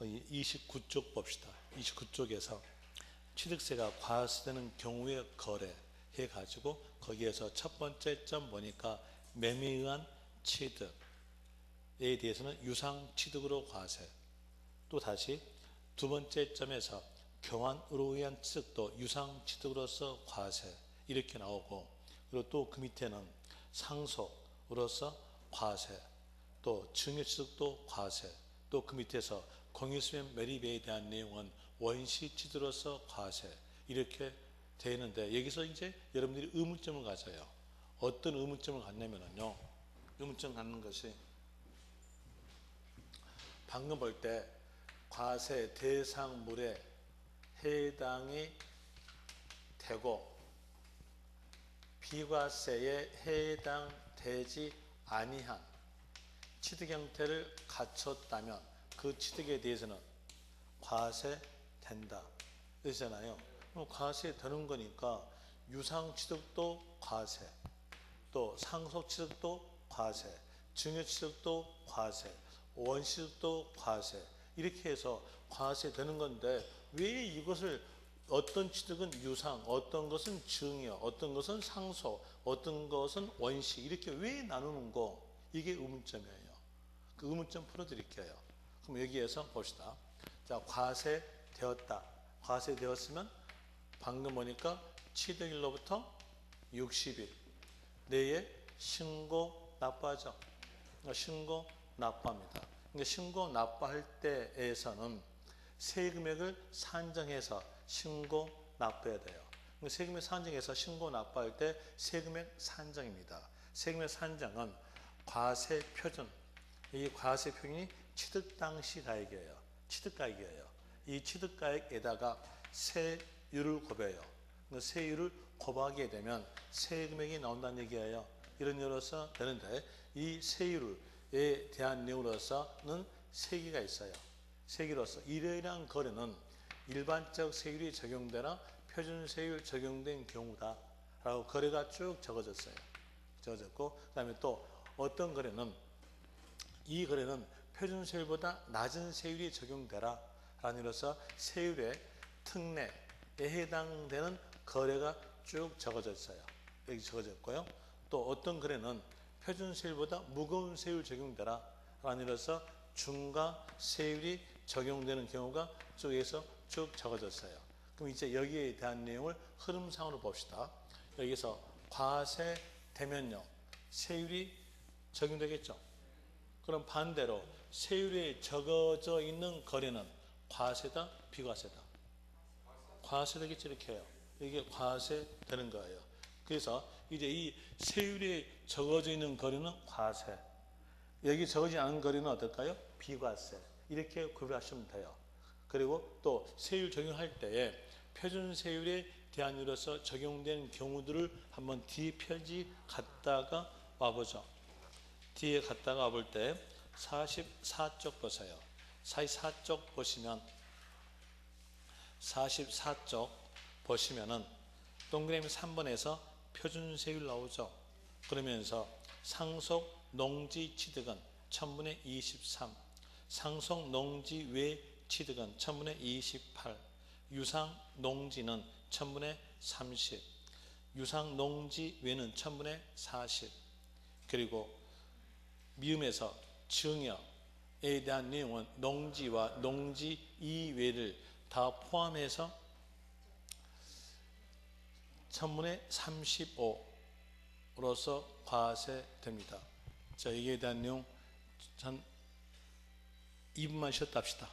29쪽 봅시다. 29쪽에서 취득세가 과세되는 경우의 거래 해가지고 거기에서 첫 번째 점 보니까 매매에 의한 취득에 대해서는 유상취득으로 과세, 또 다시 두 번째 점에서 교환으로 의한 취득도 유상취득으로서 과세 이렇게 나오고, 그리고 또 그 밑에는 상속으로서 과세, 또 증여취득도 과세, 또 그 밑에서 공유수면 매립에 대한 내용은 원시취득으로서 과세 이렇게 되어 있는데, 여기서 이제 여러분들이 의문점을 가져요. 어떤 의문점을 갖냐면요, 의문점 갖는 것이 방금 볼 때 과세 대상물에 해당이 되고 비과세에 해당되지 아니한 취득 형태를 갖췄다면 그 취득에 대해서는 과세된다 그러잖아요. 그럼 과세되는 거니까 유상취득도 과세, 또 상속취득도 과세, 증여취득도 과세, 원시취득도 과세 이렇게 해서 과세되는 건데, 왜 이것을 어떤 취득은 유상, 어떤 것은 증여, 어떤 것은 상속, 어떤 것은 원시 이렇게 왜 나누는 거, 이게 의문점이에요. 그 의문점 풀어드릴게요. 그럼 여기에서 봅시다. 자, 과세되었다. 과세되었으면 방금 보니까 취득일로부터 60일 내에 신고 납부하죠. 신고 납부합니다. 그러니까 신고 납부할 때에서는 세금액을 산정해서 신고 납부해야 돼요. 세금액 산정해서 신고 납부할 때 세금액 산정입니다. 세금액 산정은 과세 표준, 이 과세 표준이 취득 당시 가액이에요. 취득가액이에요. 이 취득가액에다가 세율을 곱해요. 세율을 곱하게 되면 세금액이 나온다는 얘기예요. 이런 예로서 되는데, 이 세율에 대한 내용으로서는 세 개가 있어요. 세 개로서 이러이러한 거래는 일반적 세율이 적용되나 표준세율 적용된 경우다 라고 거래가 쭉 적어졌어요. 적어졌고, 그 다음에 또 어떤 거래는 이 거래는 표준세율보다 낮은 세율이 적용되라 라는 의미로서 세율의 특례에 해당되는 거래가 쭉 적어졌어요. 여기 적어졌고요. 또 어떤 거래는 표준세율보다 무거운 세율 적용되라 라는 의미로서 중과 세율이 적용되는 경우가 쪽에서 쭉 적어졌어요. 그럼 이제 여기에 대한 내용을 흐름상으로 봅시다. 여기서 과세되면요, 세율이 적용되겠죠. 그럼 반대로 세율이 적어져 있는 거래는 과세다, 비과세다? 과세되겠죠. 이렇게 해요. 이게 과세되는 거예요. 그래서 이제 이 세율이 적어져 있는 거래는 과세, 여기 적어지지 않은 거래는 어떨까요? 비과세. 이렇게 구별하시면 돼요. 그리고 또 세율 적용할 때에 표준세율에 대한 이유로서 적용된 경우들을 한번 뒤에 표지 갔다가 와보죠. 뒤에 갔다가 와볼 때 44쪽 보세요. 44쪽 보시면 44쪽 보시면은 동그라미 3번에서 표준세율 나오죠. 그러면서 상속 농지 취득은 1000분의 23, 상속 농지 외 취득은 1000분의 28, 유상 농지는 1000분의 30, 유상 농지 외는 1000분의 40, 그리고 미음에서 증여에 대한 내용은 농지와 농지 이외를 다 포함해서 1000분의 35로서 과세됩니다. 자, 이에 대한 내용 한 2분만 쉬었다 합시다.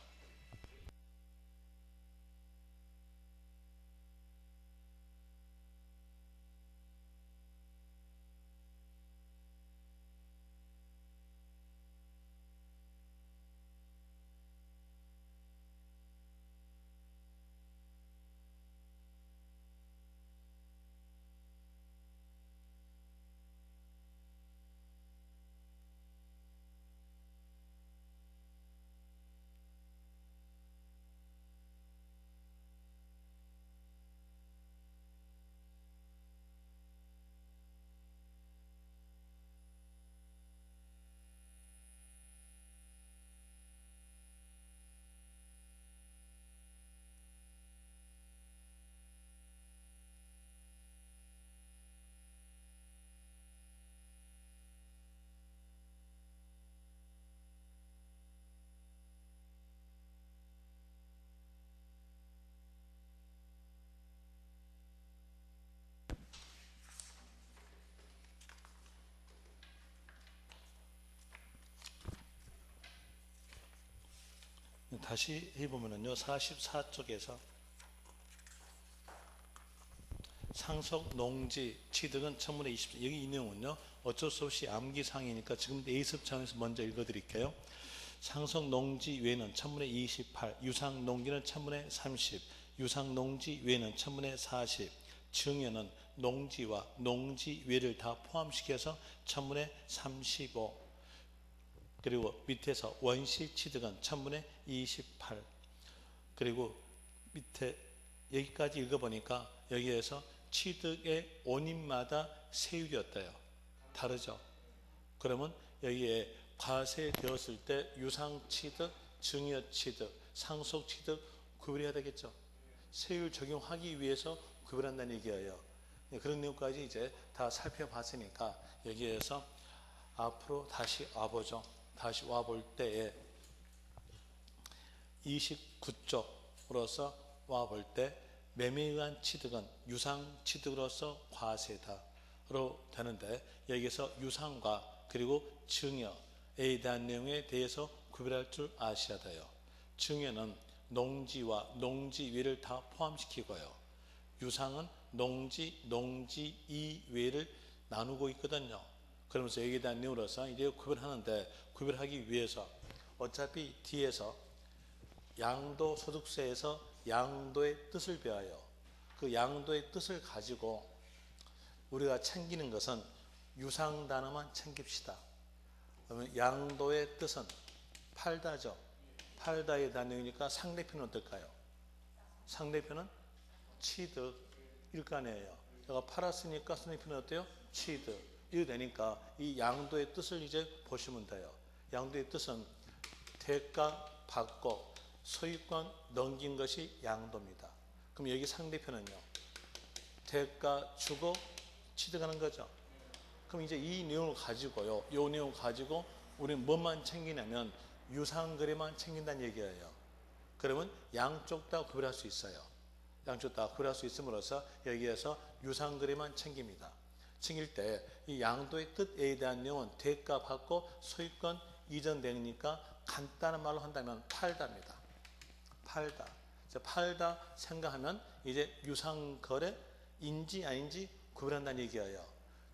다시 해보면은요, 44쪽에서 상속, 농지, 취득은 천문의 20. 여기 이 내용은요, 어쩔 수 없이 암기상이니까 지금 예습 차원에서 먼저 읽어드릴게요. 상속, 농지 외에는 천문의 28, 유상, 농기는 천문의 30, 유상, 농지 외에는 천문의 40, 증여는 농지와 농지 외를 다 포함시켜서 천문의 35, 그리고 밑에서 원시 취득은 천문의 28, 그리고 밑에 여기까지 읽어보니까 여기에서 취득의 원인마다 세율이었대요. 다르죠. 그러면 여기에 과세되었을 때 유상 취득, 증여 취득, 상속 취득 구별해야 되겠죠. 세율 적용하기 위해서 구별한다는 얘기예요. 그런 내용까지 이제 다 살펴봤으니까 여기에서 앞으로 다시 와보죠. 다시 와볼 때에 29쪽으로서 와볼 때 매매에 의한 취득은 유상 취득으로서 과세다로 되는데 여기서 유상과 그리고 증여에 대한 내용에 대해서 구별할 줄 아셔야 돼요. 증여는 농지와 농지 외를 다 포함시키고요. 유상은 농지, 농지 이외를 나누고 있거든요. 그러면서 여기에 대한 내용으로서 이제 구별하는데 구별하기 위해서 어차피 뒤에서 양도소득세에서 양도의 뜻을 배워요. 그 양도의 뜻을 가지고 우리가 챙기는 것은 유상 단어만 챙깁시다. 그러면 양도의 뜻은 팔다죠. 팔다의 단어이니까 상대편은 어떨까요? 상대편은 취득일 거 아니에요. 제가 팔았으니까 상대편은 어때요? 취득. 이거 되니까 이 양도의 뜻을 이제 보시면 돼요. 양도의 뜻은 대가 받고 소유권 넘긴 것이 양도입니다. 그럼 여기 상대편은요, 대가 주고 취득하는 거죠. 그럼 이제 이 내용을 가지고요, 이 내용을 가지고 우리는 뭐만 챙기냐면 유상거래만 챙긴다는 얘기예요. 그러면 양쪽 다 구별할 수 있어요. 양쪽 다 구별할 수 있음으로써 여기에서 유상거래만 챙깁니다. 챙길 때 이 양도의 뜻에 대한 내용은 대가 받고 소유권 이전되니까 간단한 말로 한다면 팔다입니다. 팔다. 팔다 생각하면 이제 유상거래인지 아닌지 구별한다는 얘기예요.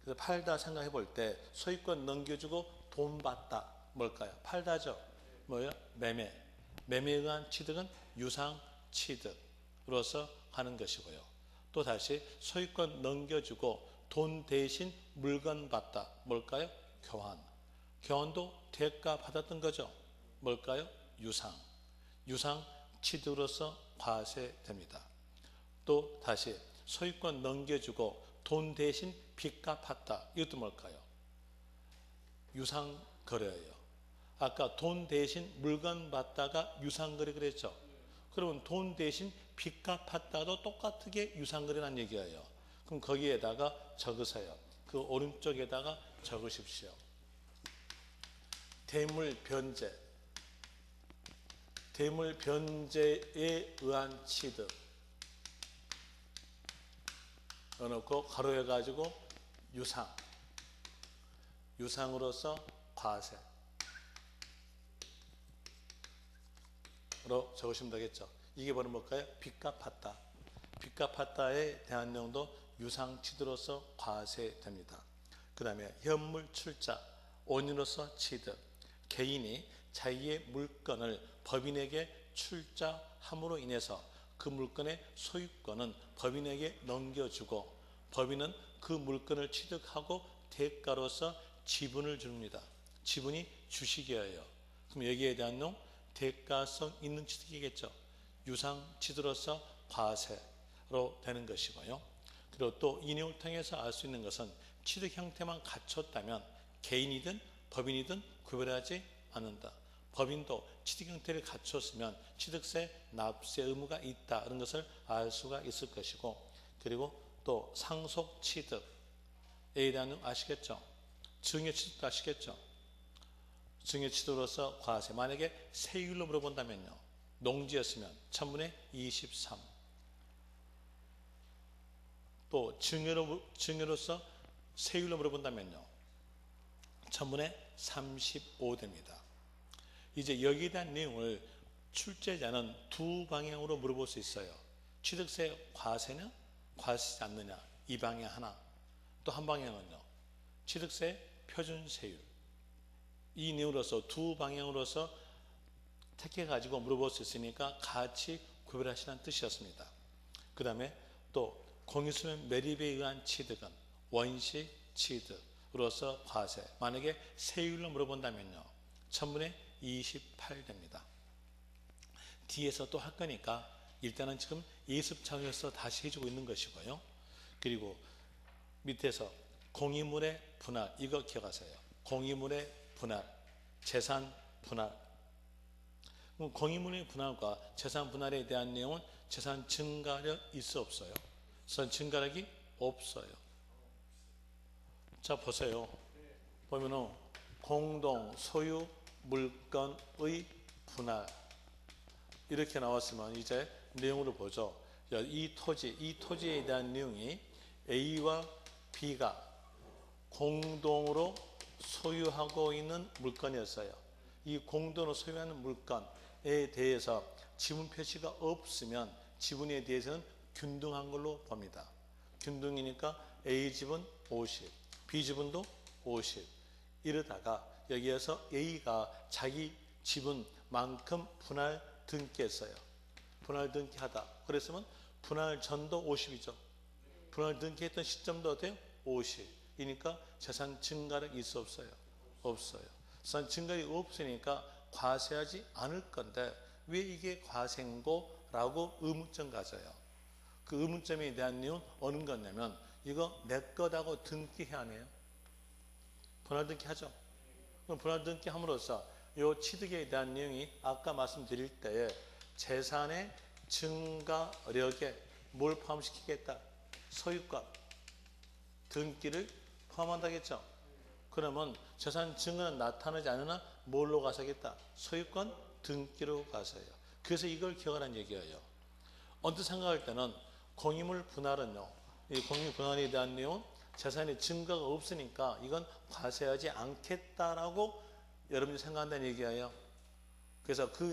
그래서 팔다 생각해 볼 때 소유권 넘겨주고 돈 받다. 뭘까요? 팔다죠. 뭐예요? 매매. 매매에 의한 취득은 유상 취득으로서 하는 것이고요. 또 다시 소유권 넘겨주고 돈 대신 물건 받다. 뭘까요? 교환. 교환도 대가 받았던 거죠. 뭘까요? 유상. 유상 취득으로서 과세됩니다. 또 다시 소유권 넘겨주고 돈 대신 빚 갚았다. 이것도 뭘까요? 유상거래예요. 아까 돈 대신 물건 받다가 유상거래 그랬죠. 그러면 돈 대신 빚 갚았다도 똑같게 유상거래라는 얘기예요. 그럼 거기에다가 적으세요. 그 오른쪽에다가 적으십시오. 대물변제. 대물변제에 의한 취득 넣어놓고 가로해 가지고 유상으로서 과세로 적으시면 되겠죠. 이게 바로 뭘까요? 빚 갚았다. 빚 갚았다에 대한 내용도 유상 취득으로서 과세됩니다. 그 다음에 현물 출자, 원인으로서 취득. 개인이 자기의 물건을 법인에게 출자함으로 인해서 그 물건의 소유권은 법인에게 넘겨주고 법인은 그 물건을 취득하고 대가로서 지분을 줍니다. 지분이 주식이에요. 그럼 여기에 대한 내용 대가성 있는 취득이겠죠. 유상 취득으로서 과세로 되는 것이고요. 그리고 또 이 내용을 통해서 알 수 있는 것은 취득 형태만 갖췄다면 개인이든 법인이든 구별하지 않는다. 법인도 취득 형태를 갖췄으면 취득세 납세 의무가 있다. 이런 것을 알 수가 있을 것이고, 그리고 또 상속 취득에 대한 내용 아시겠죠? 증여 취득도 아시겠죠? 증여 취득으로서 과세. 만약에 세율로 물어본다면요, 농지였으면 천분의 23. 또 증여로서 세율로 물어본다면요, 천분의 35 됩니다. 이제 여기에 대한 내용을 출제자는 두 방향으로 물어볼 수 있어요. 취득세 과세냐 과세지 않느냐, 이 방향 하나. 또 한 방향은요, 취득세 표준세율. 이 내용으로서 두 방향으로서 택해가지고 물어볼 수 있으니까 같이 구별하시라는 뜻이었습니다. 그 다음에 또 공유수면 매립에 의한 취득은 원시 취득으로서 과세. 만약에 세율로 물어본다면요, 1000분의 28 됩니다. 뒤에서 또 할 거니까 일단은 지금 예습 차원에서 다시 해주고 있는 것이고요. 그리고 밑에서 공유물의 분할, 이거 기억하세요. 공유물의 분할, 재산 분할. 공유물의 분할과 재산 분할에 대한 내용은 재산 증가력 있어 없어요? 재산 증가력이 없어요. 자 보세요. 보면은 공동 소유 물건의 분할 이렇게 나왔으면 이제 내용으로 보죠. 이 토지에 대한 내용이 A와 B가 공동으로 소유하고 있는 물건이었어요. 이 공동으로 소유하는 물건에 대해서 지분 표시가 없으면 지분에 대해서는 균등한 걸로 봅니다. 균등이니까 A지분 50, B지분도 50. 이러다가 여기에서 A가 자기 지분만큼 분할 등기했어요. 분할 등기하다. 그랬으면 분할 전도 50이죠. 분할 등기했던 시점도 어때요? 50. 이니까 재산 증가력이 있어 없어요? 없어요. 재산 증가력이 없으니까 과세하지 않을 건데 왜 이게 과세인고? 라고 의문점 가져요. 그 의문점에 대한 내용은 어느 거냐면 이거 내 것하고 등기해야 하네요. 분할 등기하죠. 그럼 분할 등기함으로써 이 취득에 대한 내용이 아까 말씀드릴 때에 재산의 증가력에 뭘 포함시키겠다? 소유권, 등기를 포함한다겠죠. 그러면 재산 증가는 나타나지 않으나 뭘로 가서겠다? 소유권, 등기로 가서요. 그래서 이걸 기억하라는 얘기예요. 언뜻 생각할 때는 공유물 분할은요, 이 공유물 분할에 대한 내용은 재산의 증가가 없으니까 이건 과세하지 않겠다라고 여러분이 생각한다는 얘기예요. 그래서 그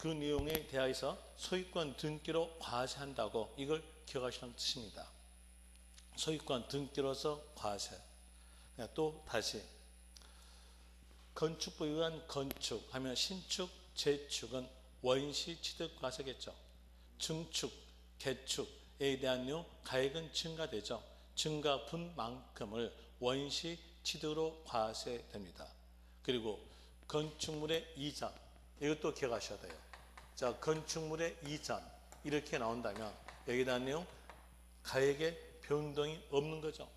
내용에 대해서 소유권 등기로 과세한다고 이걸 기억하시라는 뜻입니다. 소유권 등기로서 과세. 또 다시 건축부에 의한 건축 하면 신축, 재축은 원시 취득 과세겠죠. 증축, 개축에 대한 내용 가액은 증가되죠. 증가분 만큼을 원시 취득으로 과세됩니다. 그리고 건축물의 이전, 이것도 기억하셔야 돼요. 자, 건축물의 이전 이렇게 나온다면 여기에 대한 내용 가액의 변동이 없는 거죠.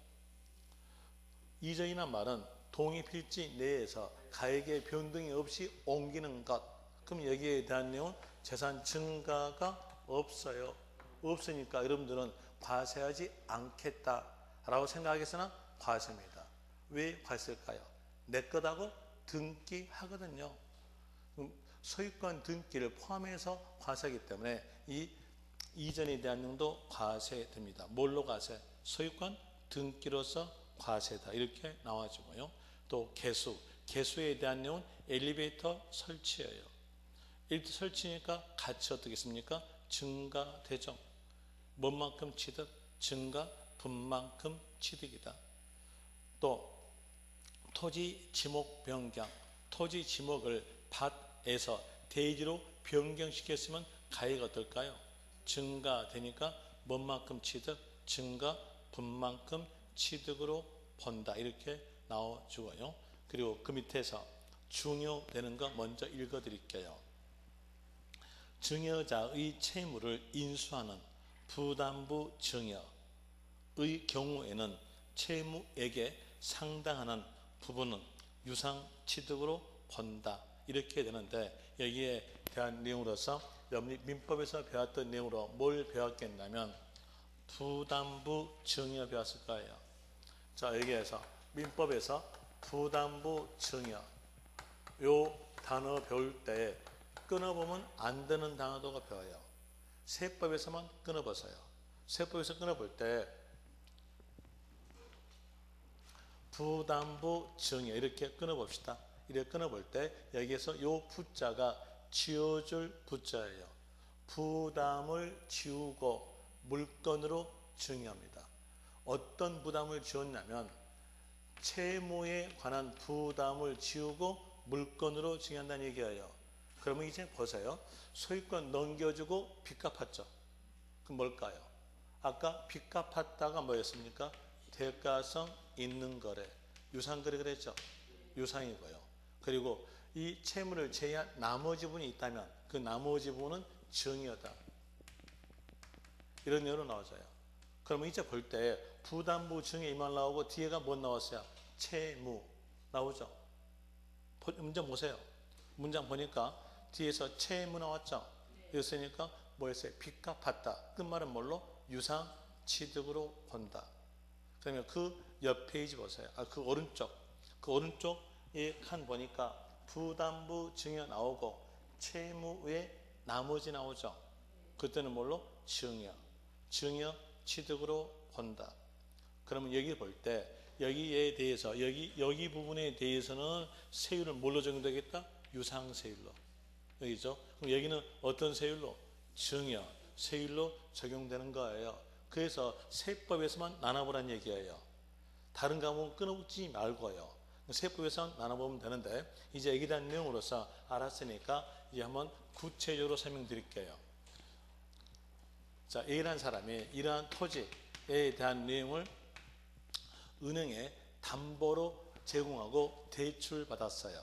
이전이란 말은 동일필지 내에서 가액의 변동이 없이 옮기는 것. 그럼 여기에 대한 내용은 재산 증가가 없어요. 없으니까 여러분들은 과세하지 않겠다라고 생각하겠으나 과세입니다. 왜 과세일까요? 내 것하고 등기하거든요. 소유권 등기를 포함해서 과세하기 때문에 이 이전에 대한 내용도 과세됩니다. 뭘로 과세? 소유권 등기로서 과세다. 이렇게 나와주고요. 또 개수에 대한 내용은 엘리베이터 설치예요. 엘리베이터 설치니까 가치 어떻겠습니까? 증가되죠. 뭔만큼 취득? 증가 분만큼 취득이다. 또 토지 지목 변경, 토지 지목을 밭에서 대지로 변경시켰으면 가액이 어떨까요? 증가되니까 뭔만큼 취득? 증가 분만큼 취득으로 본다. 이렇게 나와주고요. 그리고 그 밑에서 중요되는 거 먼저 읽어드릴게요. 증여자의 채무를 인수하는 부담부 증여의 경우에는 채무액에 상당하는 부분은 유상취득으로 본다. 이렇게 되는데 여기에 대한 내용으로서 민법에서 배웠던 내용으로 뭘 배웠겠냐면 부담부 증여 배웠을 거예요. 자, 여기에서 민법에서 부담부 증여 요 단어 배울 때 끊어보면 안 되는 단어가 배워요. 세법에서만 끊어보세요. 세법에서 끊어볼 때 부담부 증여 이렇게 끊어봅시다. 이렇게 끊어볼 때 여기에서 요 부자가 지어줄 부자예요. 부담을 지우고 물건으로 증여합니다. 어떤 부담을 지웠냐면 채무에 관한 부담을 지우고 물건으로 증여한다는 얘기예요. 그러면 이제 보세요. 소유권 넘겨주고 빚 갚았죠. 그럼 뭘까요? 아까 빚 갚았다가 뭐였습니까? 대가성 있는 거래, 유상거래 그랬죠. 유상이고요. 그리고 이 채무를 제외한 나머지 부분이 있다면 그 나머지 부분은 증여다. 이런 내용으로 나와져요. 그러면 이제 볼 때 부담부 증여 이만 나오고 뒤에가 뭐 나왔어요? 채무 나오죠. 문장 보세요. 문장 보니까 뒤에서 채무 나왔죠. 그랬으니까 뭐였어요? 빚 갚았다. 끝말은 뭘로? 유상 취득으로 본다. 그러면 그 옆 페이지 보세요. 그 오른쪽. 그 오른쪽에 칸 보니까 부담부 증여 나오고 채무 외 나머지 나오죠. 그때는 뭘로? 증여. 증여 취득으로 본다. 그러면 여기 볼 때 여기에 대해서 여기 부분에 대해서는 세율을 뭘로 적용되겠다? 유상세율로. 여기죠. 그럼 여기는 어떤 세율로? 증여 세율로 적용되는 거예요. 그래서 세법에서만 나눠보라는 얘기예요. 다른 과목은 끊어붙지 말고요. 세법에서 나눠보면 되는데 이제 여기에 대한 내용으로서 알았으니까 이제 한번 구체적으로 설명드릴게요. 자, A라는 사람이 이러한 토지에 대한 내용을 은행에 담보로 제공하고 대출받았어요.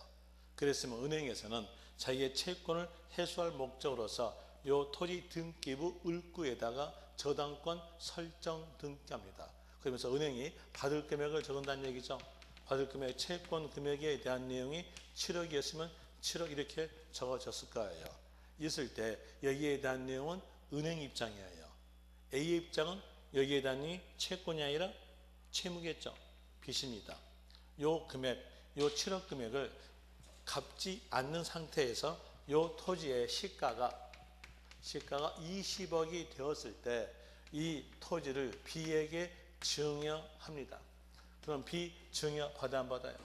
그랬으면 은행에서는 자기의 채권을 해소할 목적으로서 이 토지 등기부 을구에다가 저당권 설정 등기합니다. 그러면서 은행이 받을 금액을 적은다는 얘기죠. 받을 금액, 채권 금액에 대한 내용이 7억이었으면 7억 이렇게 적어졌을 거예요. 있을 때 여기에 대한 내용은 은행 입장이에요. A의 입장은 여기에 대한 내용이 채권이 아니라 채무겠죠. 빚입니다. 요 금액, 요 7억 금액을 갚지 않는 상태에서 요 토지의 시가가 20억이 되었을 때 이 토지를 B에게 증여합니다. 그럼 B 증여 받아 안 받아요?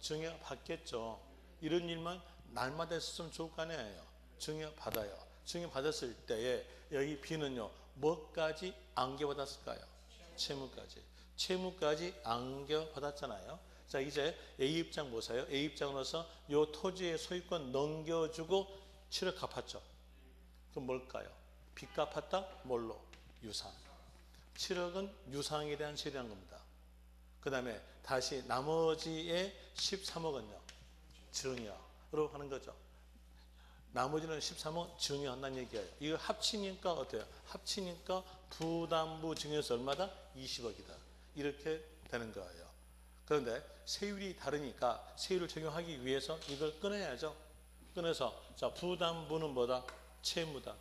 증여 받겠죠. 이런 일만 날마다 했으면 좋을 거 아니에요. 증여 받아요. 증여 받았을 때에 여기 B는요. 뭐까지 안겨받았을까요? 채무까지. 채무까지 안겨받았잖아요. 자, 이제 A 입장 보세요. A 입장으로서 이 토지의 소유권 넘겨주고 7억 갚았죠. 그럼 뭘까요? 빚 갚았다? 뭘로? 유상. 7억은 유상에 대한 세율이라는 겁니다. 그 다음에 다시 나머지의 13억은요. 증여로 하는 거죠. 나머지는 13억 증여한다는 얘기예요. 이거 합치니까 어때요? 합치니까 부담부 증여세 얼마다? 20억이다. 이렇게 되는 거예요. 그런데 세율이 다르니까 세율을 적용하기 위해서 이걸 끊어야죠. 끊어서 자 부담부는 뭐다? 채무다.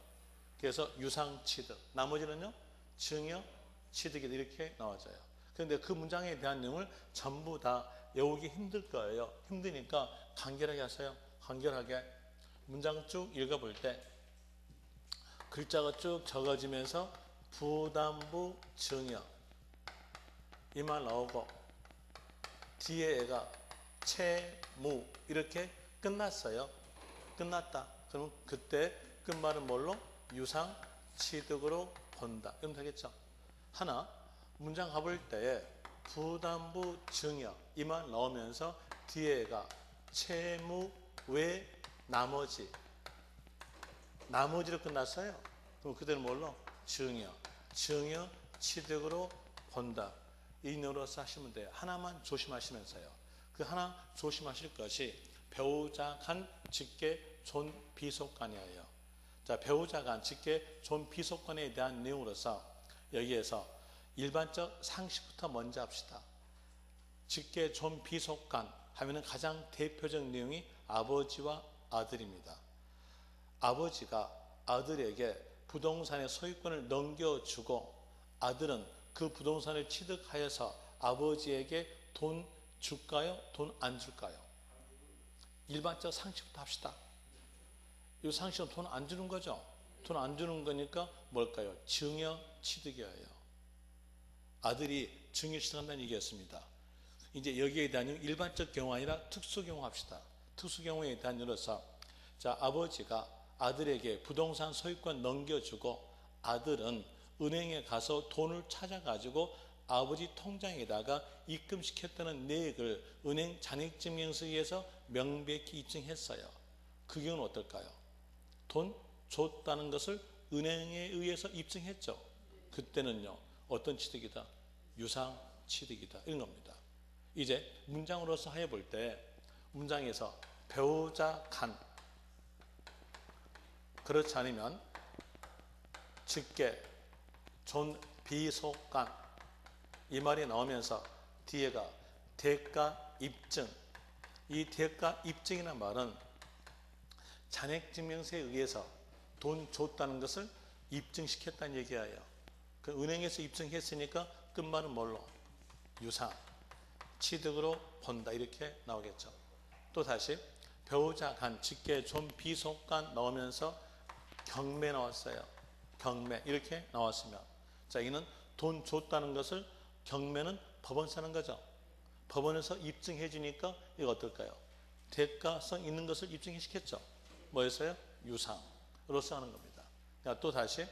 그래서 유상취득. 나머지는요? 증여, 취득이다. 이렇게 나와져요. 그런데 그 문장에 대한 내용을 전부 다 외우기 힘들 거예요. 힘드니까 간결하게 하세요. 간결하게. 문장 쭉 읽어볼 때 글자가 쭉 적어지면서 부담부 증여 이 말 나오고 뒤에 애가 채무 이렇게 끝났어요. 끝났다. 그럼 그때 끝말은 뭘로? 유상 취득으로 본다. 이러면 되겠죠. 하나 문장 가볼 때에 부담부 증여 이 말 나오면서 뒤에가 채무 외 나머지로 끝났어요. 그럼 그대로 뭘로? 증여 취득으로 본다. 이 내용으로서 하시면 돼요. 하나만 조심하시면서요. 그 하나 조심하실 것이 배우자 간 직계 존비속간이에요. 자, 배우자 간 직계 존비속간에 대한 내용으로서 여기에서 일반적 상식부터 먼저 합시다. 직계 존비속간 하면은 가장 대표적 내용이 아버지와 아들입니다. 아버지가 아들에게 부동산의 소유권을 넘겨주고 아들은 그 부동산을 취득하여서 아버지에게 돈 줄까요? 돈 안 줄까요? 일반적 상식부터 합시다. 이 상식은 돈 안 주는 거죠. 돈 안 주는 거니까 뭘까요? 증여 취득이에요. 아들이 증여 취득한다는 얘기였습니다. 이제 여기에 대한 일반적 경우 아니라 특수 경우 합시다. 특수 경우에 대한 예로서 자, 아버지가 아들에게 부동산 소유권 넘겨주고 아들은 은행에 가서 돈을 찾아가지고 아버지 통장에다가 입금시켰다는 내역을 은행 잔액증명서에서 명백히 입증했어요. 그 경우는 어떨까요? 돈 줬다는 것을 은행에 의해서 입증했죠. 그때는요, 어떤 취득이다? 유상 취득이다. 이런 겁니다. 이제 문장으로서 해볼 때 문장에서 배우자 간, 그렇지 않으면 직계, 존, 비속간 이 말이 나오면서 뒤에가 대가 입증, 이 대가 입증이라는 말은 잔액증명서에 의해서 돈 줬다는 것을 입증시켰다는 얘기예요. 그 은행에서 입증했으니까 끝말은 뭘로? 유상, 취득으로 본다 이렇게 나오겠죠. 또 다시 배우자 간, 직계, 존, 비속간 나오면서 경매 나왔어요. 경매 이렇게 나왔으면 자, 이는 돈 줬다는 것을 경매는 법원에서 하는 거죠. 법원에서 입증해 주니까 이거 어떨까요? 대가성 있는 것을 입증시켰죠. 뭐였어요? 유상으로서 하는 겁니다. 또 다시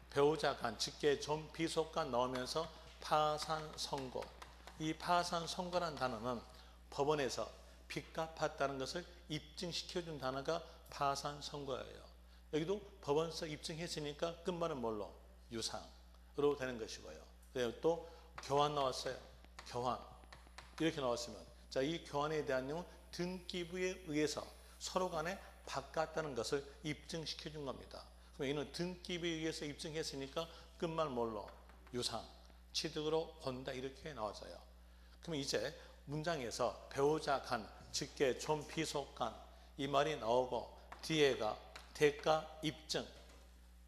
배우자 간, 직계, 존, 비속간 나오면서 파산 선고. 이 파산 선고라는 단어는 법원에서 빚 갚았다는 것을 입증시켜준 단어가 파산 선고예요. 여기도 법원에서 입증했으니까 끝말은 뭘로? 유상으로 되는 것이고요. 그리고 또 교환 나왔어요. 교환 이렇게 나왔으면 자, 이 교환에 대한 내용은 등기부에 의해서 서로 간에 바꿨다는 것을 입증시켜 준 겁니다. 그럼 이는 등기부에 의해서 입증했으니까 끝말 뭘로? 유상, 취득으로 본다 이렇게 나와져요. 그럼 이제 문장에서 배우자 간, 직계, 존, 비속간 이 말이 나오고 뒤에가 대가 입증,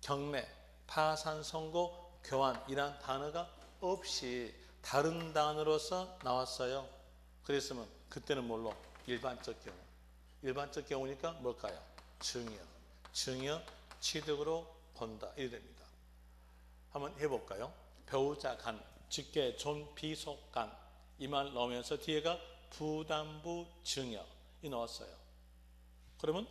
경매, 파산 선고, 교환이란 단어가 없이 다른 단어로서 나왔어요. 그랬으면 그때는 뭘로? 일반적 경우. 일반적 경우니까 뭘까요? 증여. 증여 취득으로 본다. 이래 됩니다. 한번 해볼까요? 배우자 간, 직계, 존, 비속간 이 말 나오면서 뒤에가 부담부 증여 이 나왔어요. 그러면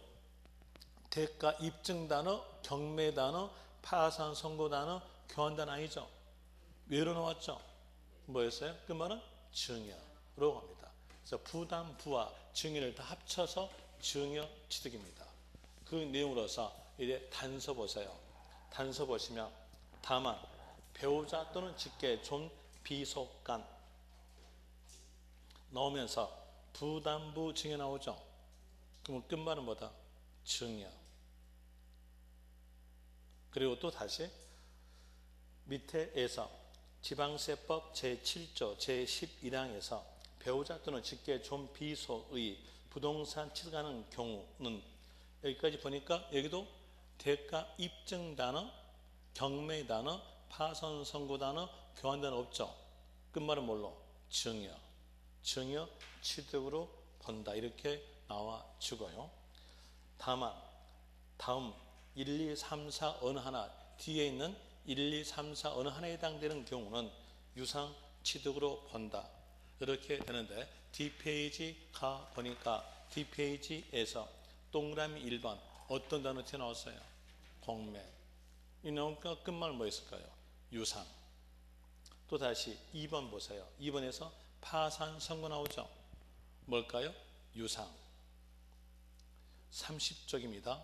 대가 입증 단어, 경매 단어, 파산 선고 단어, 교환 단어 아니죠? 왜로 나왔죠? 뭐였어요? 그 말은 증여로 합니다. 그래서 부담부와 증여를 다 합쳐서 증여 취득입니다. 그 내용으로서 이제 단서 보세요. 단서 보시면 다만 배우자 또는 직계, 존, 비속간 나오면서 부담부 증여 나오죠? 그러면 끝말은 뭐다? 증여. 그리고 또 다시 밑에에서 지방세법 제7조 제11항에서 배우자 또는 직계, 존, 비속의 부동산 취득하는 경우는 여기까지 보니까 여기도 대가 입증 단어, 경매 단어, 파산 선고 단어, 교환 단어 없죠. 끝말은 뭘로? 증여. 증여 취득으로 본다 이렇게 나와주고요. 다만 다음 1, 2, 3, 4 어느 하나 뒤에 있는 1, 2, 3, 4 어느 하나에 해당되는 경우는 유상 취득으로 본다 이렇게 되는데 뒷페이지 가 보니까 뒷페이지에서 동그라미 1번 어떤 단어 튀어나왔어요? 공매. 이 나오니까 끝말 뭐 있을까요? 유상. 또 다시 2번 보세요. 2번에서 파산 선고 나오죠? 뭘까요? 유상. 30쪽입니다.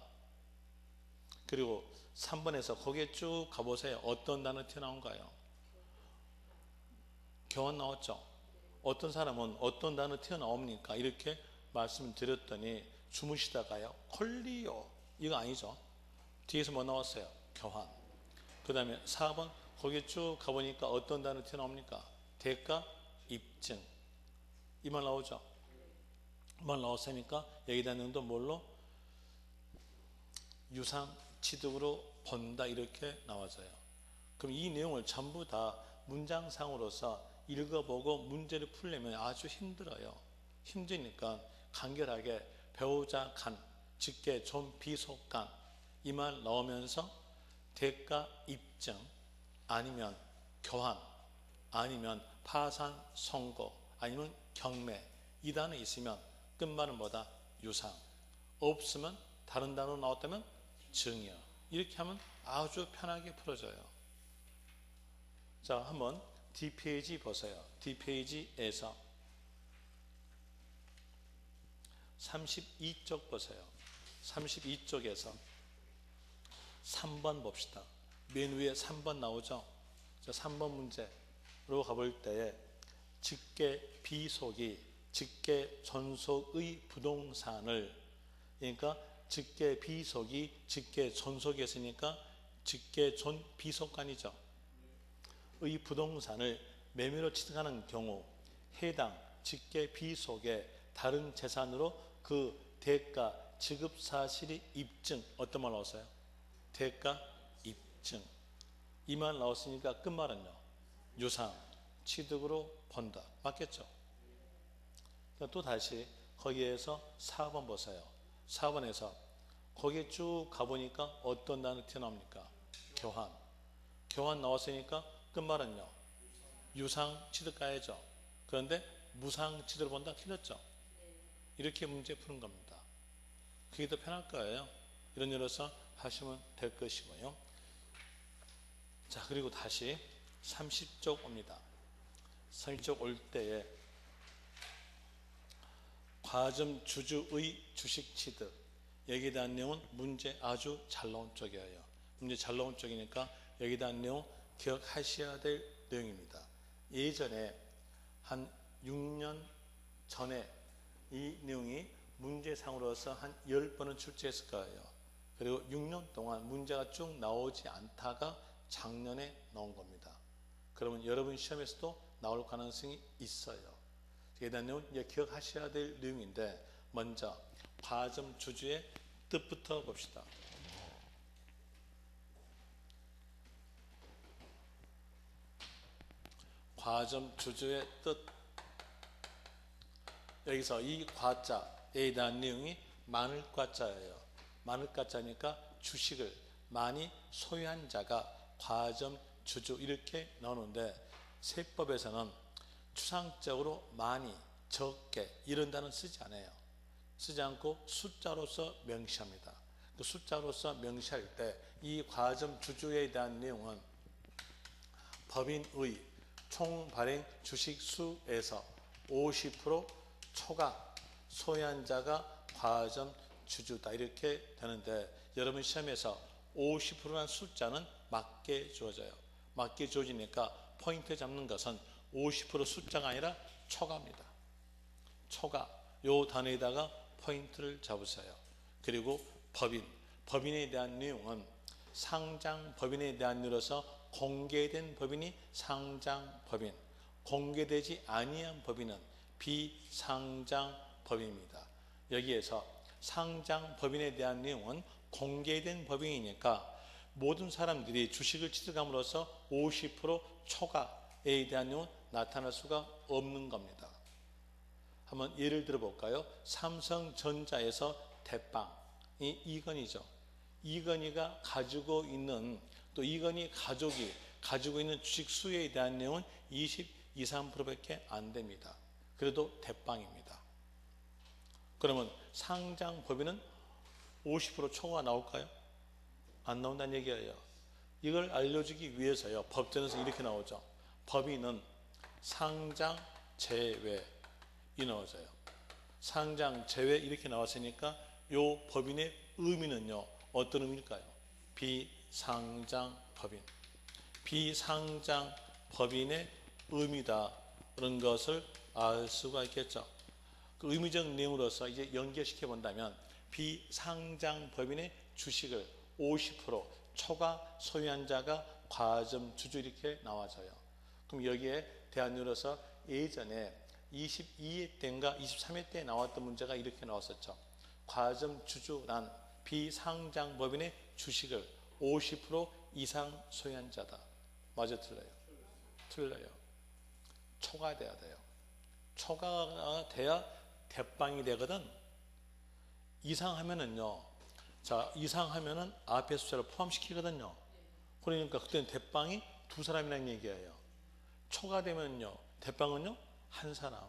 그리고 3번에서 거기에 쭉 가보세요. 어떤 단어 튀어나온가요? 교환 나왔죠? 어떤 사람은 어떤 단어 튀어나옵니까? 이렇게 말씀드렸더니 주무시다가요. 콜리오 이거 아니죠? 뒤에서 뭐 나왔어요? 교환. 그 다음에 4번 거기에 쭉 가보니까 어떤 단어 튀어나옵니까? 대가 입증 이 말 나오죠? 이 말 나왔으니까 여기다 내용도 뭘로? 유상 취득으로 본다 이렇게 나와져요. 그럼 이 내용을 전부 다 문장상으로서 읽어보고 문제를 풀려면 아주 힘들어요. 힘드니까 간결하게 배우자 간, 직계, 존, 비속간 이 말 나오면서 대가 입증 아니면 교환 아니면 파산 선고 아니면 경매 이 단어 있으면 끝말은 뭐다? 유상. 없으면 다른 단어로 나왔다면 증여. 이렇게 하면 아주 편하게 풀어져요. 자, 한번 뒷페이지 보세요. 뒷페이지에서 32쪽 보세요. 32쪽에서 3번 봅시다. 맨 위에 3번 나오죠? 자, 3번 문제로 가볼 때에 직계 비속이 직계 존속의 부동산을, 그러니까 직계 비속이 직계 존속이 있으니까 직계 존 비속관이죠. 의 부동산을 매매로 취득하는 경우 해당 직계 비속의 다른 재산으로 그 대가 지급 사실이 입증. 어떤 말 나왔어요? 대가 입증. 이 말 나왔으니까 끝말은요, 유상, 취득으로 본다. 맞겠죠? 또 다시 거기에서 4번 보세요. 4번에서 거기에 쭉 가보니까 어떤 단어 튀어나옵니까? 교환. 교환 나왔으니까 끝말은요, 유상 취득 가야죠. 그런데 무상 취득을 본다. 틀렸죠? 이렇게 문제 푸는 겁니다. 그게 더 편할 거예요. 이런 일로서 하시면 될 것이고요. 자, 그리고 다시 30쪽 옵니다. 30쪽 올 때에 과점 주주의 주식 취득, 여기에 대한 내용은 문제 아주 잘 나온 쪽이에요. 문제 잘 나온 쪽이니까 여기에 대한 내용 기억하셔야 될 내용입니다. 예전에 한 6년 전에 이 내용이 문제상으로서 한 10번은 출제했을 거예요. 그리고 6년 동안 문제가 쭉 나오지 않다가 작년에 나온 겁니다. 그러면 여러분 시험에서도 나올 가능성이 있어요. 이에 대한 내용은 이제 기억하셔야 될 내용인데, 먼저 과점 주주의 뜻부터 봅시다. 과점 주주의 뜻. 여기서 이 과자에 대한 내용이 많을 과자예요. 많을 과자니까 주식을 많이 소유한 자가 과점 주주 이렇게 나오는데, 세법에서는 추상적으로 많이, 적게 이런 단어는 쓰지 않아요. 쓰지 않고 숫자로서 명시합니다. 그 숫자로서 명시할 때 이 과점 주주에 대한 내용은 법인의 총 발행 주식 수에서 50% 초과 소유한 자가 과점 주주다. 이렇게 되는데, 여러분 시험에서 50%라는 숫자는 맞게 주어져요. 맞게 주어지니까 포인트 잡는 것은 50% 숫자가 아니라 초과입니다. 초과. 요 단어에다가 포인트를 잡으세요. 그리고 법인에 대한 내용은 상장 법인에 대한 내용으로서 공개된 법인이 상장 법인, 공개되지 아니한 법인은 비상장 법인입니다. 여기에서 상장 법인에 대한 내용은 공개된 법인이니까 모든 사람들이 주식을 취득함으로써 50% 초과에 대한 내용은 나타날 수가 없는 겁니다. 한번 예를 들어 볼까요? 삼성전자에서 대빵이 이건희죠. 이건희가 가지고 있는, 또 이건희 가족이 가지고 있는 주식 수에 대한 내용은 23%밖에 안 됩니다. 그래도 대빵입니다. 그러면 상장 법인은 50% 초과가 나올까요? 안 나온다는 얘기예요. 이걸 알려주기 위해서요, 법전에서 이렇게 나오죠. 법인은 상장 제외 이 나와져요. 상장 제외 이렇게 나왔으니까 요 법인의 의미는요, 어떤 의미일까요? 비상장 법인. 비상장 법인의 의미다. 그런 것을 알 수가 있겠죠. 그 의미적 내용으로서 이제 연결시켜 본다면, 비상장 법인의 주식을 50% 초과 소유한 자가 과점 주주 이렇게 나와져요. 그럼 여기에 대안으로서 예전에 22회 때인가 23회 때 나왔던 문제가 이렇게 나왔었죠. 과점 주주란 비상장 법인의 주식을 50% 이상 소유한 자다. 맞아, 틀려요? 틀려요. 초과돼야 돼요. 초과가 돼야 대빵이 되거든. 이상하면은요, 자, 이상하면은 앞에 숫자를 포함시키거든요. 그러니까 그때는 대빵이 두 사람이라는 얘기예요. 초과되면요, 대빵은요, 한 사람.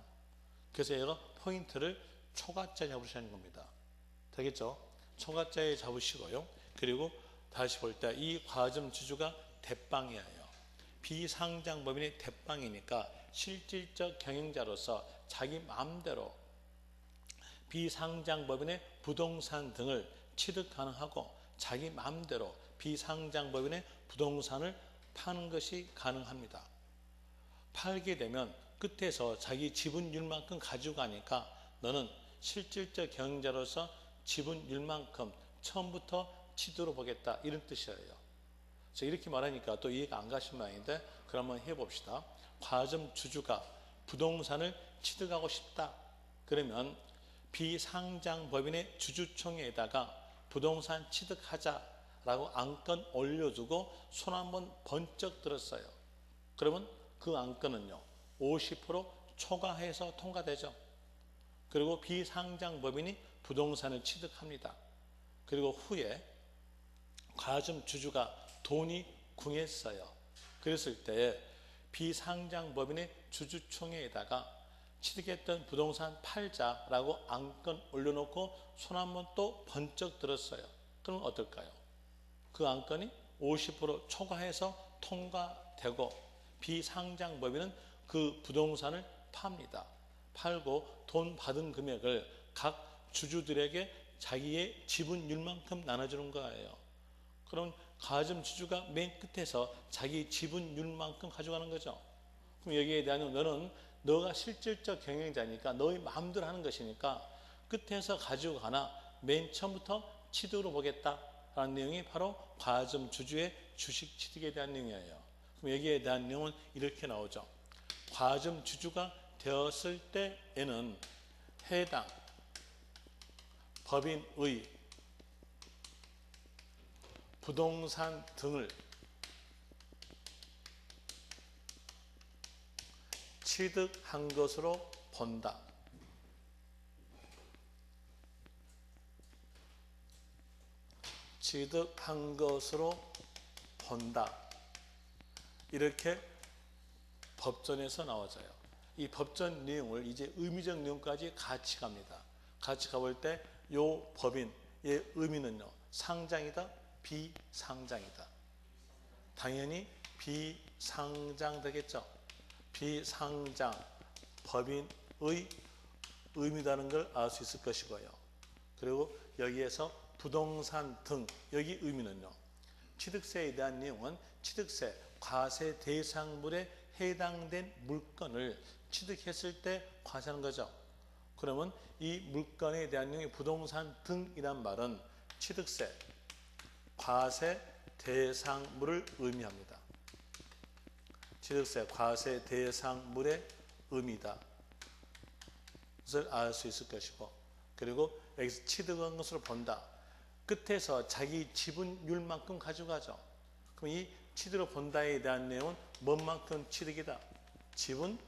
그래서 얘가 포인트를 초가자에 잡으시는 겁니다. 되겠죠? 초가자에 잡으시고요. 그리고 다시 볼 때 이 과점 주주가 대빵이에요. 비상장법인이 대빵이니까 실질적 경영자로서 자기 마음대로 비상장법인의 부동산 등을 취득 가능하고 자기 마음대로 비상장법인의 부동산을 파는 것이 가능합니다. 팔게 되면 끝에서 자기 지분율만큼 가지고 가니까 너는 실질적 경영자로서 지분율만큼 처음부터 취득으로 보겠다, 이런 뜻이에요. 그래서 이렇게 말하니까 또 이해가 안 가신 모양인데 그럼 한번 해봅시다. 과점 주주가 부동산을 취득하고 싶다. 그러면 비상장법인의 주주총회에다가 부동산 취득하자라고 안건 올려두고 손 한번 번쩍 들었어요. 그러면 그 안건은요 50% 초과해서 통과되죠. 그리고 비상장법인이 부동산을 취득합니다. 그리고 후에 과점 주주가 돈이 궁했어요. 그랬을 때 비상장법인의 주주총회에다가 취득했던 부동산 팔자라고 안건 올려놓고 손 한번 또 번쩍 들었어요. 그럼 어떨까요? 그 안건이 50% 초과해서 통과되고 비상장법인은 그 부동산을 팝니다. 팔고 돈 받은 금액을 각 주주들에게 자기의 지분율만큼 나눠주는 거예요. 그럼 과점 주주가 맨 끝에서 자기 지분율만큼 가져가는 거죠. 그럼 여기에 대한 너는 너가 실질적 경영자니까 너의 마음대로 하는 것이니까 끝에서 가지고 가나 맨 처음부터 취득으로 보겠다라는 내용이 바로 과점 주주의 주식 취득에 대한 내용이에요. 그럼 여기에 대한 내용은 이렇게 나오죠. 과점 주주가 되었을 때에는 해당 법인의 부동산 등을 취득한 것으로 본다. 취득한 것으로 본다. 이렇게 법전에서 나와져요. 이 법전 내용을 이제 의미적 내용까지 같이 갑니다. 같이 가볼 때 이 법인의 의미는요. 상장이다, 비상장이다. 당연히 비상장 되겠죠. 비상장 법인의 의미라는 걸 알 수 있을 것이고요. 그리고 여기에서 부동산 등 여기 의미는요. 취득세에 대한 내용은 취득세 과세 대상물에 해당된 물건을 취득했을 때 과세하는 거죠. 그러면 이 물건에 대한 내용이 부동산 등이란 말은 취득세 과세 대상물을 의미합니다. 취득세 과세 대상물의 의미다. 것을 알 수 있을 것이고, 그리고 여기서 취득한 것으로 본다. 끝에서 자기 지분율만큼 가져가죠. 그럼 이 취득으로 본다에 대한 내용은 뭔만큼 취득이다? 지분율만큼의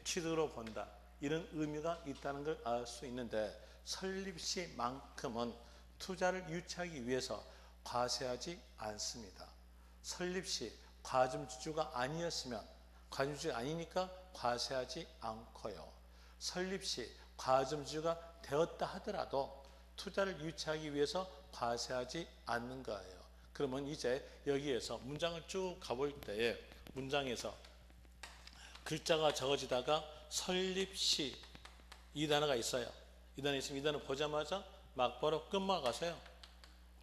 취득으로 본다. 이런 의미가 있다는 걸 알 수 있는데 설립시만큼은 투자를 유치하기 위해서 과세하지 않습니다. 설립시 과점 주주가 아니었으면 과점 주주가 아니니까 과세하지 않고요. 설립시 과점 주주가 되었다 하더라도 투자를 유치하기 위해서 과세하지 않는 거예요. 그러면 이제 여기에서 문장을 쭉 가볼 때에 문장에서 글자가 적어지다가 설립시 이 단어가 있어요. 이 단어 있으면 이 단어 보자마자 막바로 끝말 가세요.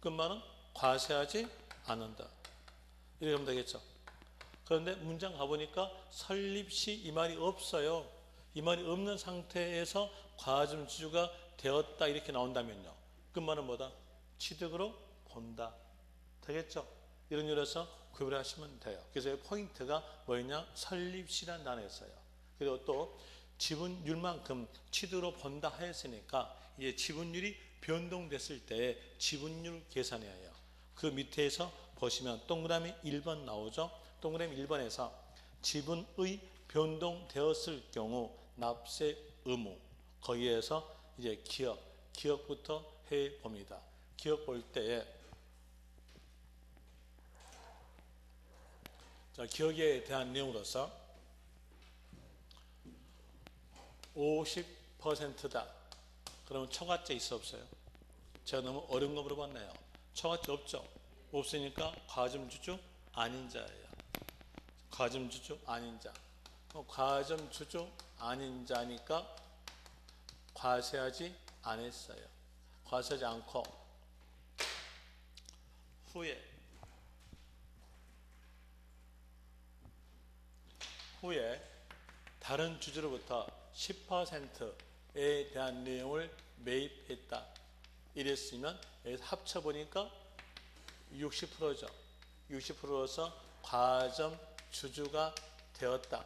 끝말은 과세하지 않는다. 이렇게 하면 되겠죠. 그런데 문장 가보니까 설립시 이 말이 없어요. 이 말이 없는 상태에서 과점 주주가 되었다 이렇게 나온다면요. 끝말은 뭐다? 취득으로 본다. 되겠죠? 이런 유래서 구별을 하시면 돼요. 그래서 포인트가 뭐였냐? 설립시라는 단어였어요. 그리고 또 지분율만큼 취득으로 본다 하였으니까 이제 지분율이 변동됐을 때 지분율 계산해야 해요. 그 밑에서 보시면 동그라미 1번 나오죠. 동그라미 1번에서 지분의 변동되었을 경우 납세 의무, 거기에서 이제 기억부터 해 봅니다. 기억 볼 때에 자, 기억에 대한 내용으로서 50%다. 그러면 초과째 있어 없어요? 제가 너무 어려운 거 물어봤네요. 초과째 없죠? 없으니까 과점주주 아닌 자예요. 과점주주 아닌 자. 과점주주 아닌 자니까 과세하지 않았어요. 과세하지 않고 후에 다른 주주로부터 10%에 대한 내용을 매입했다. 이랬으면 여기서 합쳐보니까 60%죠. 60%로서 과점 주주가 되었다.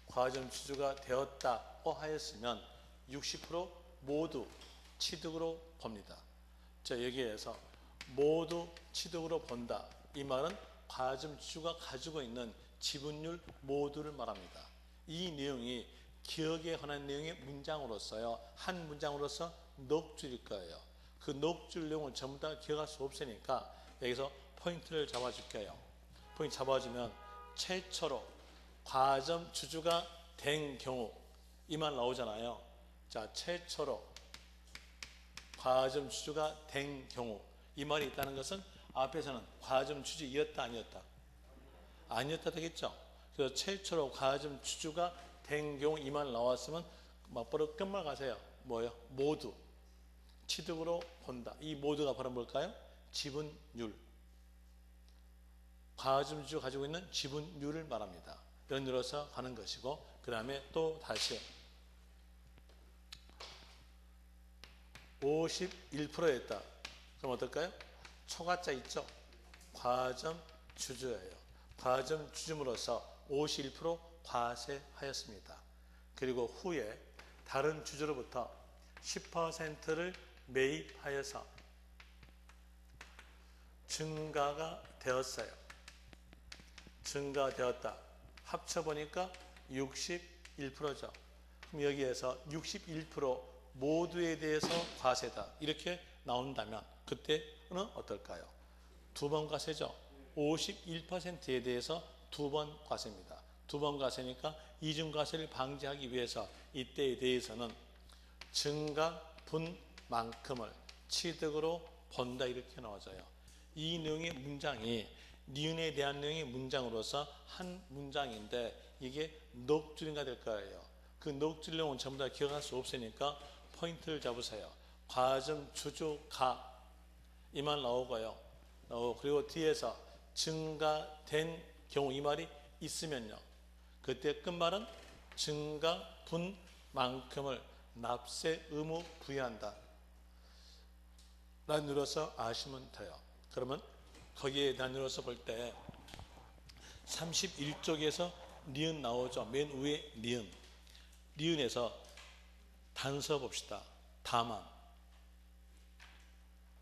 과점 주주가 되었다고 하였으면 60% 모두 취득으로 봅니다. 자, 여기에서 모두 취득으로 본다. 이 말은 과점 주주가 가지고 있는 지분율 모두를 말합니다. 이 내용이 기억에 관한 내용의 문장으로서요. 한 문장으로서 넉 줄일 거예요. 그 넉 줄 내용을 전부 다 기억할 수 없으니까 여기서 포인트를 잡아줄게요. 포인트 잡아주면 최초로 과점 주주가 된 경우 이 말 나오잖아요. 자, 최초로 과점 주주가 된 경우 이 말이 있다는 것은 앞에서는 과점 주주이었다 아니었다? 아니었다 되겠죠. 그래서 최초로 과점 주주가 된 경우 이 말 나왔으면 맞벌어 끝말 가세요. 뭐요? 모두 취득으로 본다. 이 모두가 바로 뭘까요? 지분율. 과점 주주가 가지고 있는 지분율을 말합니다. 연으로서 가는 것이고, 그 다음에 또 다시 51%였다. 그럼 어떨까요? 초과자 있죠? 과점 주주예요. 과점 주주로서 51% 과세하였습니다. 그리고 후에 다른 주주로부터 10%를 매입하여서 증가가 되었어요. 증가되었다. 합쳐보니까 61%죠. 그럼 여기에서 61% 모두에 대해서 과세다. 이렇게 나온다면 그때는 어떨까요? 두 번 과세죠. 51%에 대해서 두 번 과세입니다. 두 번 과세니까 이중과세를 방지하기 위해서 이때에 대해서는 증가분만큼을 취득으로 본다 이렇게 나와져요. 이 내용의 문장이 니은에 대한 내용의 문장으로서 한 문장인데 이게 넉 줄인가 될 거예요. 그 넉 줄 내용은 전부 다 기억할 수 없으니까 포인트를 잡으세요. 과점 주주가 이 말 나오고요. 그리고 뒤에서 증가된 경우 이 말이 있으면요. 그때 끝말은 증가분만큼을 납세 의무 부여한다. 나누어서 아시면 돼요. 그러면 거기에 나누어서 볼 때 31쪽에서 니은 나오죠. 맨 위에 니은. 니은에서 단서 봅시다. 다만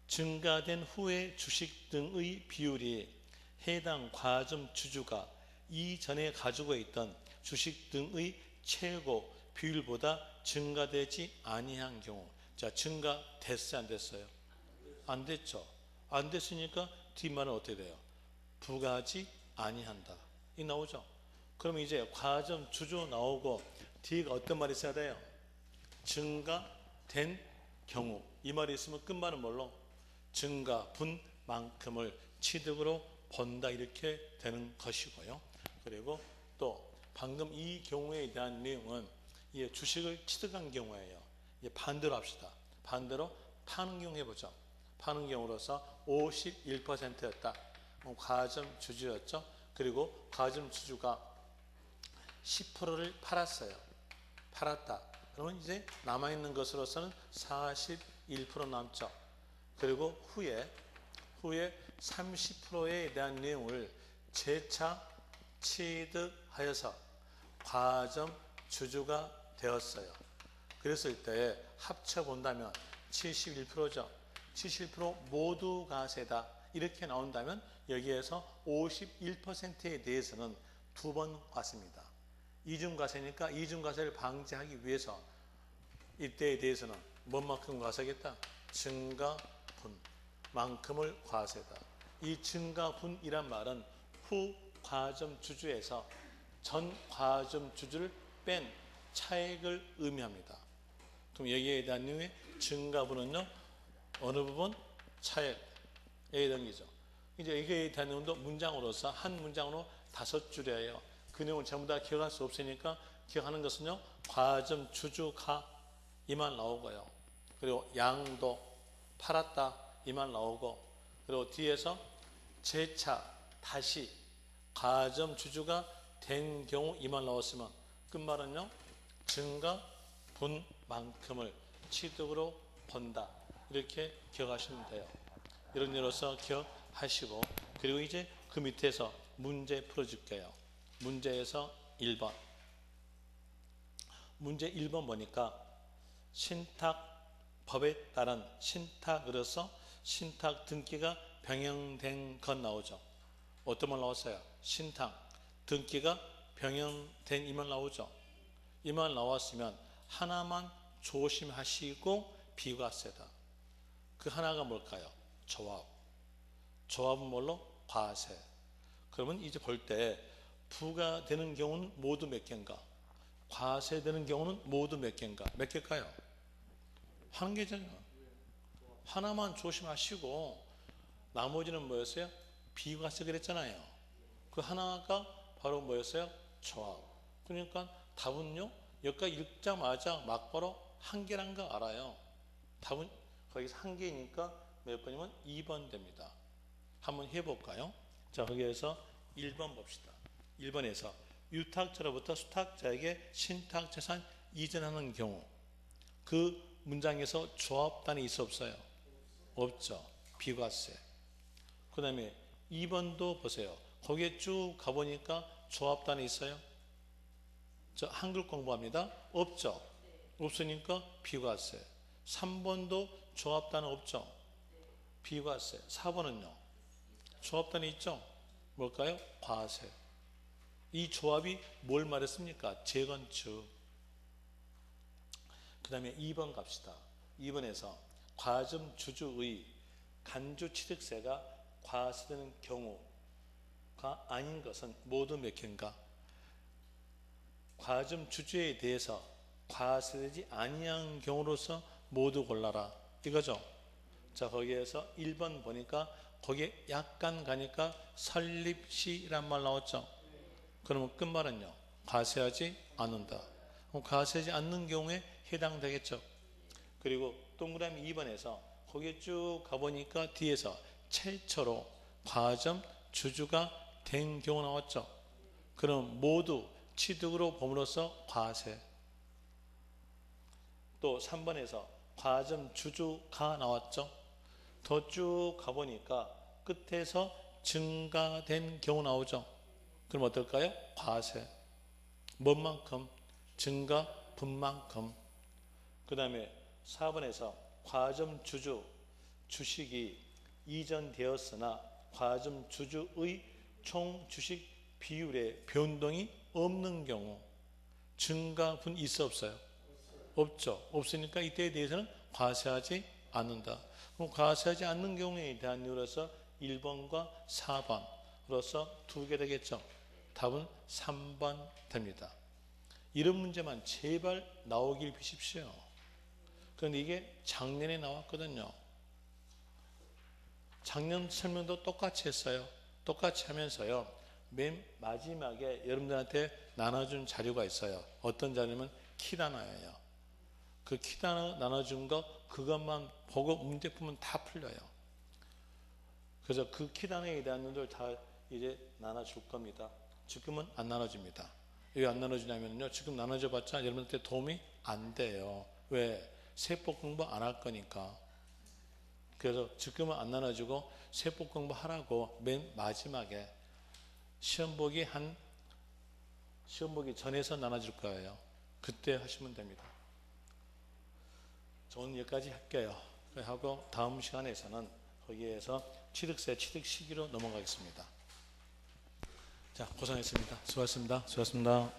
증가된 후에 주식 등의 비율이 해당 과점 주주가 이전에 가지고 있던 주식 등의 최고 비율보다 증가되지 아니한 경우. 자, 증가됐어요 안 됐어요? 안 됐죠. 안 됐으니까 뒷말은 어떻게 돼요? 부과하지 아니한다. 이 나오죠. 그럼 이제 과점 주주 나오고 뒤가 어떤 말이 있어야 돼요? 증가된 경우. 이 말이 있으면 끝말은 뭘로? 증가분만큼을 취득으로 본다 이렇게 되는 것이고요. 그리고 또 방금 이 경우에 대한 내용은 이 주식을 취득한 경우예요. 반대로 합시다. 반대로 파는 경우 해보죠. 파는 경우로서 51%였다. 과점 주주였죠. 그리고 과점 주주가 10%를 팔았어요. 팔았다. 그러면 이제 남아있는 것으로서는 41% 남죠. 그리고 후에 30%에 대한 내용을 재차 취득하여서 과점 주주가 되었어요. 그랬을 때 합쳐본다면 71%죠. 71% 모두 과세다. 이렇게 나온다면 여기에서 51%에 대해서는 두 번 과세입니다. 이중과세니까 이중과세를 방지하기 위해서 이때에 대해서는 뭔만큼 과세겠다? 증가분만큼을 과세다. 이 증가분이란 말은 후 과점 주주에서 전 과점 주주를 뺀 차액을 의미합니다. 그럼 여기에 대한 내용의 증가분은요, 어느 부분? 차액에 대한 거죠. 이제 여기에 대한 내용도 문장으로서 한 문장으로 5줄이에요. 그 내용을 전부 다 기억할 수 없으니까 기억하는 것은요, 과점, 주주, 가 이만 나오고요. 그리고 양도, 팔았다 이만 나오고, 그리고 뒤에서 재차, 다시 과점, 주주가 된 경우 이만 나왔으면 끝말은요, 증가 분만큼을 취득으로 본다. 이렇게 기억하시면 돼요. 이런 예로서 기억하시고, 그리고 이제 그 밑에서 문제 풀어줄게요. 문제에서 1번. 문제 1번 보니까 신탁법에 따른 신탁으로서 신탁 등기가 변형된 것 나오죠. 어떤 말 나왔어요? 신탁 등기가 변형된 이 말 나오죠. 이 말 나왔으면 하나만 조심하시고 비과세다. 그 하나가 뭘까요? 조합. 조합은 뭘로? 과세. 그러면 이제 볼 때 부과되는 경우는 모두 몇 개인가? 과세되는 경우는 모두 몇 개인가? 몇 개일까요? 한 개잖아요. 하나만 조심하시고 나머지는 뭐였어요? 비과세 그랬잖아요. 그 하나가 바로 뭐였어요? 조합. 그러니까 답은요, 여기까지 읽자마자 막바로 한 개란 거 알아요. 답은 거기서 한 개니까 몇 번이면 2번 됩니다. 한번 해볼까요? 자, 거기에서 1번 봅시다. 1번에서 유탁자로부터 수탁자에게 신탁재산 이전하는 경우, 그 문장에서 조합단이 있어 없어요? 없죠. 비과세. 그 다음에 2번도 보세요. 거기에 쭉 가보니까 조합단이 있어요? 저 한글 공부합니다. 없죠. 없으니까 비과세. 3번도 조합단은 없죠. 비과세. 4번은요? 조합단이 있죠. 뭘까요? 과세. 이 조합이 뭘 말했습니까? 재건축. 그 다음에 2번 갑시다. 2번에서 과점 주주의 간주 취득세가 과세되는 경우가 아닌 것은 모두 몇 개인가? 과점 주주에 대해서 과세되지 아니한 경우로서 모두 골라라. 이거죠. 자, 거기에서 1번 보니까 거기에 약간 가니까 설립시란 말 나왔죠. 그러면 끝말은요, 과세하지 않는다. 그럼 과세하지 않는 경우에 해당되겠죠. 그리고 동그라미 2번에서 거기에 쭉 가보니까 뒤에서 최초로 과점 주주가 된 경우 나왔죠. 그럼 모두 취득으로 봄으로써 과세. 또 3번에서 과점 주주가 나왔죠. 더 쭉 가보니까 끝에서 증가된 경우 나오죠. 그럼 어떨까요? 과세. 뭔 만큼? 증가 분만큼. 그 다음에 4번에서 과점 주주 주식이 이전되었으나 과점 주주의 총 주식 비율의 변동이 없는 경우 증가분 있어 없어요? 없죠. 없으니까 이때에 대해서는 과세하지 않는다. 그럼 과세하지 않는 경우에 대한 이유로서 1번과 4번으로서 2개 되겠죠. 답은 3번 됩니다. 이런 문제만 제발 나오길 비십시오. 그런데 이게 작년에 나왔거든요. 작년 설명도 똑같이 했어요. 똑같이 하면서요, 맨 마지막에 여러분들한테 나눠준 자료가 있어요. 어떤 자료냐면 키단어예요. 그 키단어 나눠준 거 그것만 보고 문제 풀면 다 풀려요. 그래서 그 키단어에 대한 것들 다 이제 나눠줄 겁니다. 지금은 안 나눠줍니다. 왜 안 나눠주냐면요, 지금 나눠줘봤자 여러분한테 도움이 안 돼요. 왜? 세법 공부 안 할 거니까. 그래서 지금은 안 나눠주고 세법 공부 하라고 맨 마지막에 시험 보기 전에서 나눠줄 거예요. 그때 하시면 됩니다. 저는 여기까지 할게요. 하고 다음 시간에서는 거기에서 취득세 취득 시기로 넘어가겠습니다. 자, 고생했습니다. 수고하셨습니다. 수고하셨습니다.